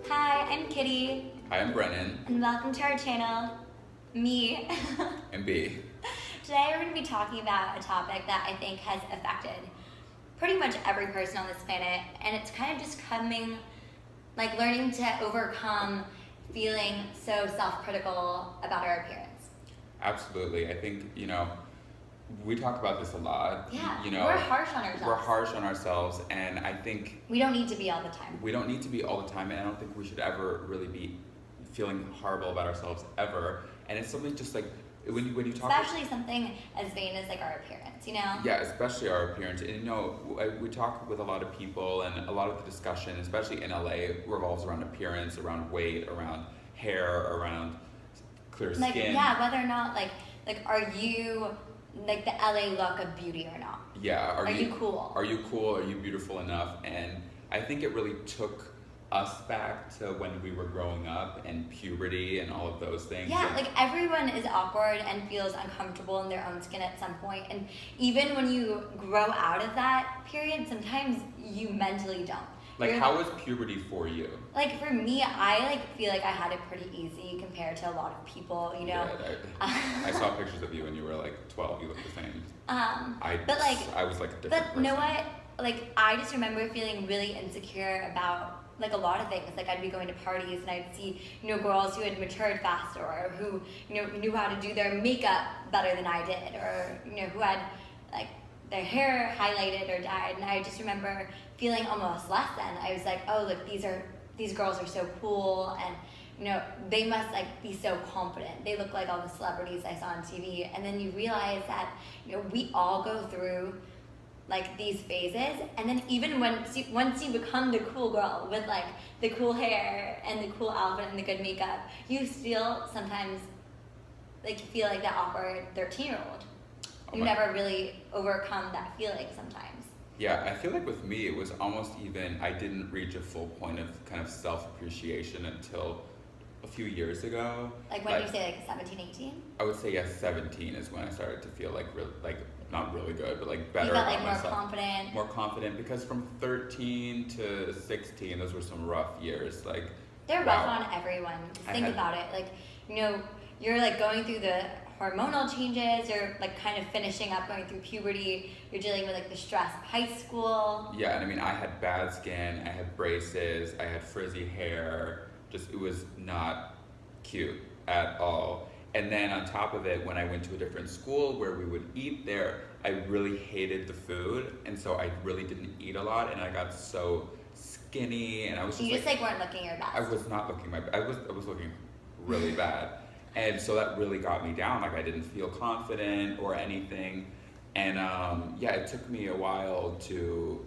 Hi, I'm Kitty, Hi, I'm Brennan. and welcome to our channel, me. And B. Today we're going to be talking about a topic that I think has affected pretty much every person on this planet, and it's kind of just learning to overcome feeling so self-critical about our appearance. Absolutely. I think, we talk about this a lot. Yeah, we're harsh on ourselves. We're harsh on ourselves, and I think we don't need to be all the time. we don't need to be all the time, and I don't think we should ever really be feeling horrible about ourselves ever. And it's something just like when you talk, especially something as vain as like our appearance, Yeah, especially our appearance. And we talk with a lot of people, and a lot of the discussion, especially in LA, revolves around appearance, around weight, around hair, around clear skin. Yeah, whether or not are you the LA look of beauty or not? Yeah, are you cool? Are you cool? Are you beautiful enough? And I think it really took us back to when we were growing up and puberty and all of those things. Yeah, everyone is awkward and feels uncomfortable in their own skin at some point. And even when you grow out of that period, sometimes you mentally don't. How was puberty for you? For me, I feel like I had it pretty easy compared to a lot of people, Yeah, I saw pictures of you when you were 12. You looked the same. I was a different person. But you know what? I just remember feeling really insecure about a lot of things. I'd be going to parties and I'd see, girls who had matured faster, or who, knew how to do their makeup better than I did, or, who had their hair highlighted or dyed. And I just remember feeling almost less than. I was like, oh, look, these girls are so cool, and they must be so confident. They look like all the celebrities I saw on TV. And then you realize that, we all go through these phases, and then even once you become the cool girl with the cool hair and the cool outfit and the good makeup, you still sometimes feel like that awkward 13-year-old. You never really overcome that feeling sometimes. Yeah, I feel with me it was almost even, I didn't reach a full point of kind of self-appreciation until a few years ago. When you say 17, 18? I would say 17 is when I started to feel not really good, but better. You felt about more myself. confident. More confident, because from 13 to 16, those were some rough years. They're rough on everyone. Just think about it. You're going through the hormonal changes. You're kind of finishing up, going through puberty. You're dealing with the stress of high school. Yeah, and I had bad skin. I had braces. I had frizzy hair. It was not cute at all. And then on top of it, when I went to a different school where we would eat there, I really hated the food, and so I really didn't eat a lot, and I got so skinny, and I was just you just weren't looking your best. I was not looking my best. I was looking really bad, and so that really got me down. I didn't feel confident or anything, and it took me a while to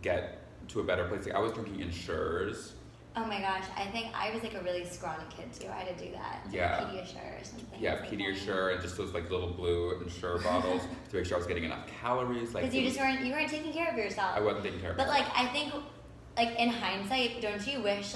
get to a better place. I was drinking Ensures. Oh my gosh, I think I was a really scrawny kid too. I had to do that. Yeah. Pediasure or something. Yeah, Pediasure, and just those little blue Ensure bottles to make sure I was getting enough calories. Because you weren't taking care of yourself. I wasn't taking care of myself. But I think in hindsight, don't you wish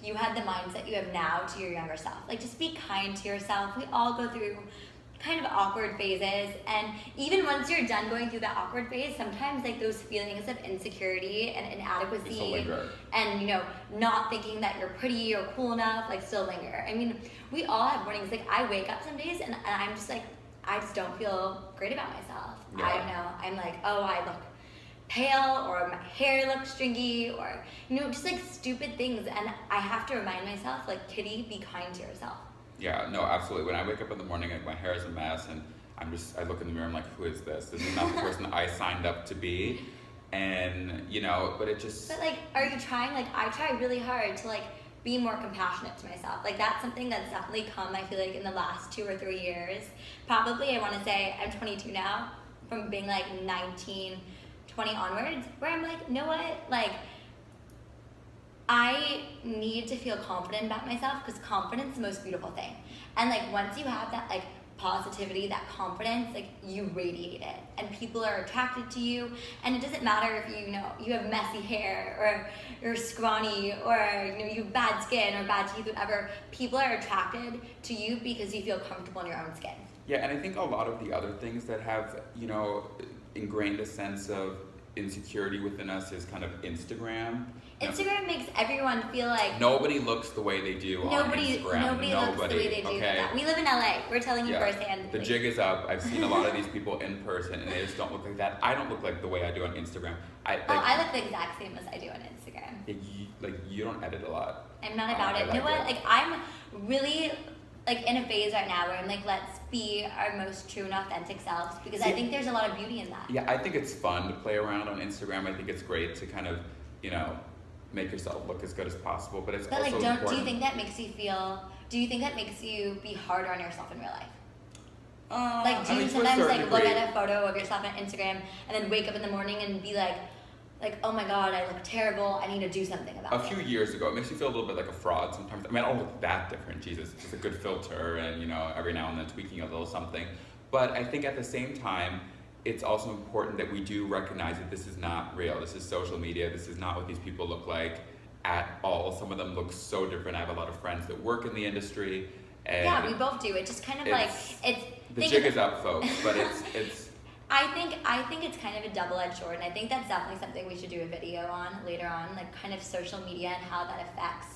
you had the mindset you have now to your younger self? Just be kind to yourself. We all go through kind of awkward phases, and even once you're done going through that awkward phase, sometimes those feelings of insecurity and inadequacy and not thinking that you're pretty or cool enough still linger. I mean, we all have mornings. I wake up some days and I'm just I just don't feel great about myself. Yeah. I don't know. I'm oh, I look pale, or my hair looks stringy, or just stupid things, and I have to remind myself Kitty, be kind to yourself. Yeah, no, absolutely. When I wake up in the morning, my hair is a mess, and I look in the mirror, I'm who is this? This is not the person I signed up to be. And, but it just... But, are you trying? I try really hard to, be more compassionate to myself. That's something that's definitely come, I feel in the last 2 or 3 years. Probably, I want to say, I'm 22 now, from being, 19, 20 onwards, where I'm you know what? I need to feel confident about myself, because confidence is the most beautiful thing. And once you have that positivity, that confidence, you radiate it, and people are attracted to you. And it doesn't matter if you have messy hair, or you're scrawny, or you have bad skin or bad teeth, whatever. People are attracted to you because you feel comfortable in your own skin. Yeah, and I think a lot of the other things that have ingrained a sense of insecurity within us is kind of Instagram. Instagram makes everyone feel like nobody looks the way they do on Instagram. Nobody looks the way they do. Okay? We live in LA. We're telling you firsthand. The jig is up. I've seen a lot of these people in person, and they just don't look like that. I don't look like the way I do on Instagram. I look the exact same as I do on Instagram. You don't edit a lot. I'm not about it. You know what? Like, I'm really like in a phase right now where I'm like, let's be our most true and authentic selves, because I think there's a lot of beauty in that. Yeah, I think it's fun to play around on Instagram. I think it's great to kind of, make yourself look as good as possible, but it's also important. Do you think that makes you be harder on yourself in real life? Do you sometimes look at a photo of yourself on Instagram and then wake up in the morning and be like, oh my god, I look terrible, I need to do something about it? A few years ago, it makes you feel a little bit like a fraud sometimes. I mean, I don't look that different, Jesus. It's just a good filter and, every now and then tweaking a little something. But I think at the same time, it's also important that we do recognize that this is not real. This is social media. This is not what these people look like at all. Some of them look so different. I have a lot of friends that work in the industry. And yeah, we both do. It just kind of the jig is up, folks, but it's I think it's kind of a double-edged sword, and I think that's definitely something we should do a video on later on, like kind of social media and how that affects,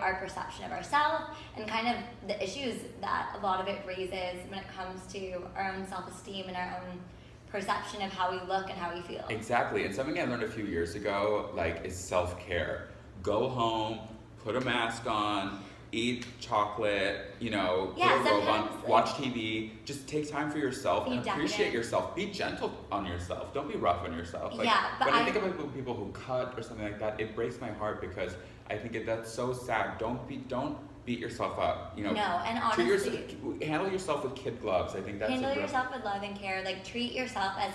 our perception of ourselves and kind of the issues that a lot of it raises when it comes to our own self-esteem and our own perception of how we look and how we feel. Exactly, and something I learned a few years ago, is self-care. Go home, put a mask on, eat chocolate, put a robe on, watch TV. Just take time for yourself and appreciate yourself. Be gentle on yourself. Don't be rough on yourself. But I think about people who cut or something like that, it breaks my heart because I think that's so sad. Don't beat yourself up. No, and honestly, handle yourself with kid gloves. I think that's handle yourself with love and care. Treat yourself as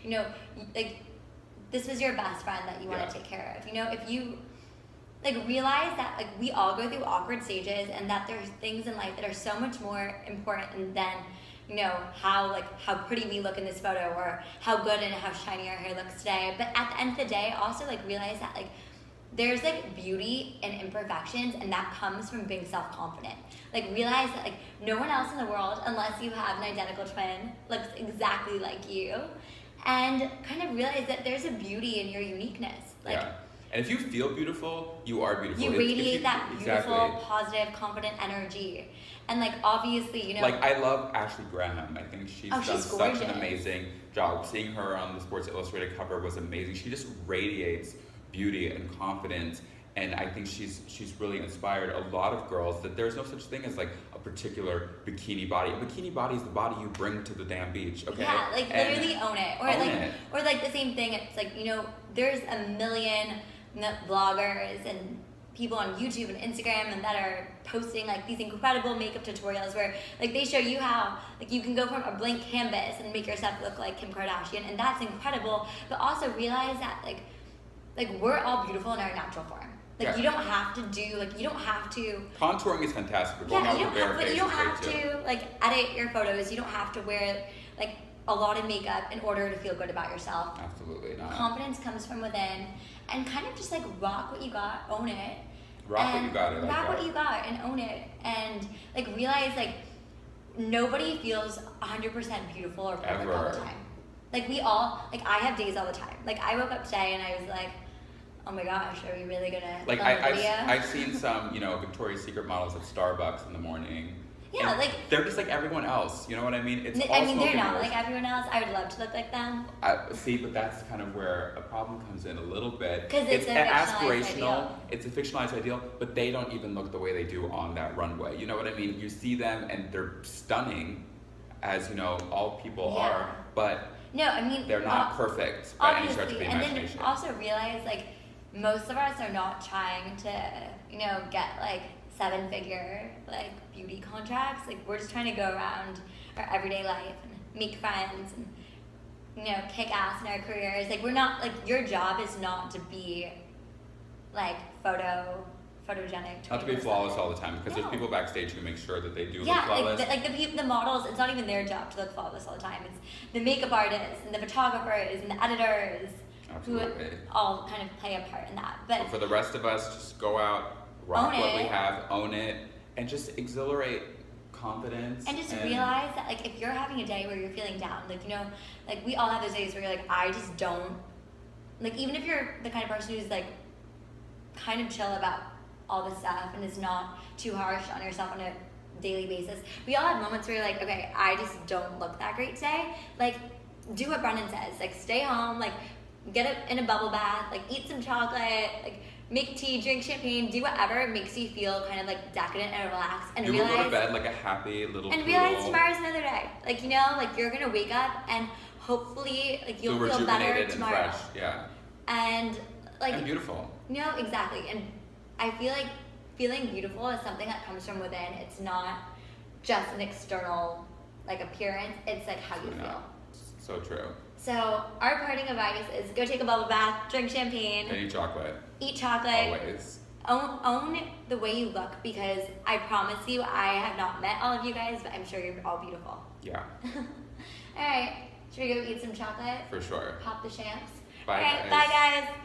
if this was your best friend that you want to take care of. If you realize that we all go through awkward stages, and that there's things in life that are so much more important than how pretty we look in this photo or how good and how shiny our hair looks today. But at the end of the day, also realize that there's beauty in imperfections, and that comes from being self-confident. Realize that no one else in the world, unless you have an identical twin, looks exactly like you, and kind of realize that there's a beauty in your uniqueness. And if you feel beautiful, you are beautiful. You radiate that beautiful, positive, confident energy. And obviously, I love Ashley Graham. I think she's done gorgeous. such an amazing job. Seeing her on the Sports Illustrated cover was amazing. She just radiates beauty and confidence. And I think she's really inspired a lot of girls that there's no such thing as a particular bikini body. A bikini body is the body you bring to the damn beach, okay? Yeah, literally own it. Or the same thing, it's there's a million vloggers and people on YouTube and Instagram and that are posting these incredible makeup tutorials where they show you how you can go from a blank canvas and make yourself look like Kim Kardashian, and that's incredible. But also realize that we're all beautiful in our natural form. You don't have to do you don't have to. Contouring is fantastic. But you don't have to edit your photos. You don't have to wear a lot of makeup in order to feel good about yourself. Absolutely not. Confidence comes from within, and kind of just rock what you got, own it. Rock what you got. Rock what you got and own it, and realize nobody feels 100% beautiful or perfect all the time. We all I have days all the time. I woke up today and I was oh my gosh, are we really gonna film a video? I've seen some Victoria's Secret models at Starbucks in the morning. Yeah, they're just like everyone else. You know what I mean? They're not like everyone else. I would love to look like them. See, but that's kind of where a problem comes in a little bit. Because it's aspirational. It's a fictionalized ideal, but they don't even look the way they do on that runway. You know what I mean? You see them and they're stunning, as all people are, but no, I mean they're not perfect by any stretch of the imagination. And then also realize most of us are not trying to get 7-figure beauty contracts. We're just trying to go around our everyday life and make friends and kick ass in our careers. We're not your job is not to be photogenic. Not to be flawless all the time, because there's people backstage who make sure that they do look flawless. The models, it's not even their job to look flawless all the time. It's the makeup artists and the photographers and the editors. Absolutely. Who all kind of play a part in that. But for the rest of us, just go out, rock what we have, own it, and just exhilarate confidence. And just realize that if you're having a day where you're feeling down, we all have those days where you're I just don't like even if you're the kind of person who's like kind of chill about all this stuff and is not too harsh on yourself on a daily basis, we all have moments where you're like, okay, I just don't look that great today. Like, do what Brendan says. Like, stay home. Like, get it in a bubble bath. Like, eat some chocolate. Like, make tea, drink champagne, do whatever makes you feel kind of like decadent and relaxed, and you realize. will go to bed like a happy little. And poodle. realize tomorrow's another day. Like, you know, like you're gonna wake up and hopefully like you'll feel better tomorrow. And fresh. Yeah. And like. And beautiful. No, exactly. And I feel like feeling beautiful is something that comes from within. It's not just an external like appearance. It's like how you feel. So true. So our parting advice is go take a bubble bath, drink champagne, and eat chocolate. Eat chocolate. Always. Own the way you look, because I promise you, I have not met all of you guys, but I'm sure you're all beautiful. Yeah. All right, should we go eat some chocolate? For sure. Pop the champs. Bye, all right, guys. bye guys.